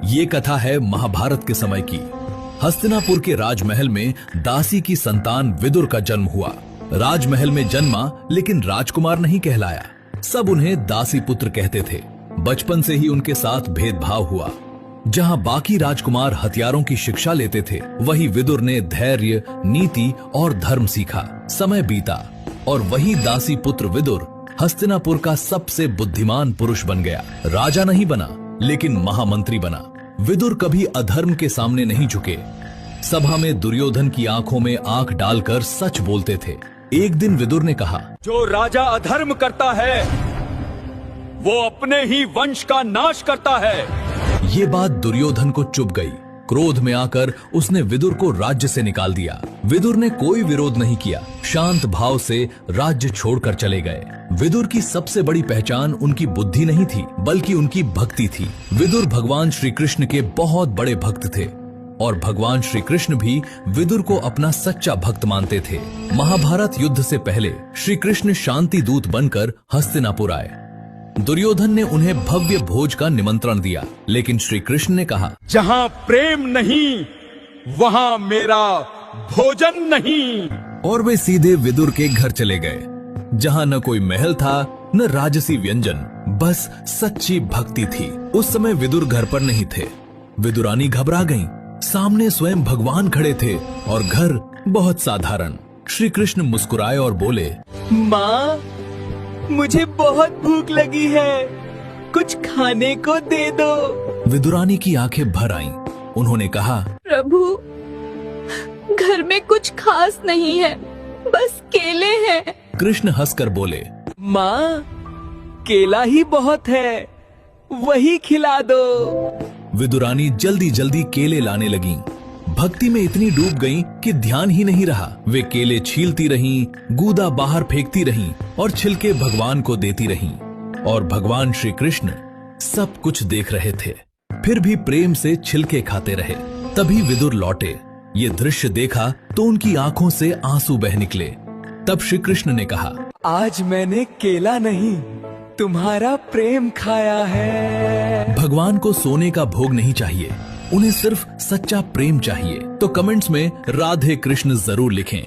ये कथा है महाभारत के समय की। हस्तिनापुर के राजमहल में दासी की संतान विदुर का जन्म हुआ। राजमहल में जन्मा लेकिन राजकुमार नहीं कहलाया। सब उन्हें दासी पुत्र कहते थे। बचपन से ही उनके साथ भेदभाव हुआ। जहां बाकी राजकुमार हथियारों की शिक्षा लेते थे, वहीं विदुर ने धैर्य, नीति और धर्म सीखा। समय बीता और वही दासी पुत्र विदुर हस्तिनापुर का सबसे बुद्धिमान पुरुष बन गया। राजा नहीं बना लेकिन महामंत्री बना। विदुर कभी अधर्म के सामने नहीं झुके। सभा में दुर्योधन की आंखों में आंख डालकर सच बोलते थे। एक दिन विदुर ने कहा, जो राजा अधर्म करता है वो अपने ही वंश का नाश करता है। ये बात दुर्योधन को चुभ गई। क्रोध में आकर उसने विदुर को राज्य से निकाल दिया। विदुर ने कोई विरोध नहीं किया, शांत भाव से राज्य छोड़कर चले गए। विदुर की सबसे बड़ी पहचान उनकी बुद्धि नहीं थी, बल्कि उनकी भक्ति थी। विदुर भगवान श्री कृष्ण के बहुत बड़े भक्त थे और भगवान श्री कृष्ण भी विदुर को अपना सच्चा भक्त मानते थे। महाभारत युद्ध से पहले श्री कृष्ण शांति दूत बनकर हस्तिनापुर आए। दुर्योधन ने उन्हें भव्य भोज का निमंत्रण दिया, लेकिन श्री कृष्ण ने कहा, जहां प्रेम नहीं वहां मेरा भोजन नहीं। और वे सीधे विदुर के घर चले गए, जहां न कोई महल था न राजसी व्यंजन, बस सच्ची भक्ति थी। उस समय विदुर घर पर नहीं थे। विदुरानी घबरा गईं। सामने स्वयं भगवान खड़े थे और घर बहुत साधारण। श्री कृष्ण मुस्कुराए और बोले, माँ, मुझे बहुत भूख लगी है, कुछ खाने को दे दो। विदुरानी की आंखें भर आईं। उन्होंने कहा, प्रभु, घर में कुछ खास नहीं है, बस केले हैं। कृष्ण हंसकर बोले, माँ, केला ही बहुत है, वही खिला दो। विदुरानी जल्दी जल्दी केले लाने लगीं। भक्ति में इतनी डूब गईं कि ध्यान ही नहीं रहा। वे केले छीलती रहीं, गूदा बाहर फेंकती रहीं और छिलके भगवान को देती रहीं। और भगवान श्री कृष्ण सब कुछ देख रहे थे, फिर भी प्रेम से छिलके खाते रहे। तभी विदुर लौटे। ये दृश्य देखा तो उनकी आंखों से आंसू बह निकले। तब श्री कृष्ण ने कहा, आज मैंने केला नहीं, तुम्हारा प्रेम खाया है। भगवान को सोने का भोग नहीं चाहिए, उन्हें सिर्फ सच्चा प्रेम चाहिए। तो कमेंट्स में राधे कृष्ण जरूर लिखें।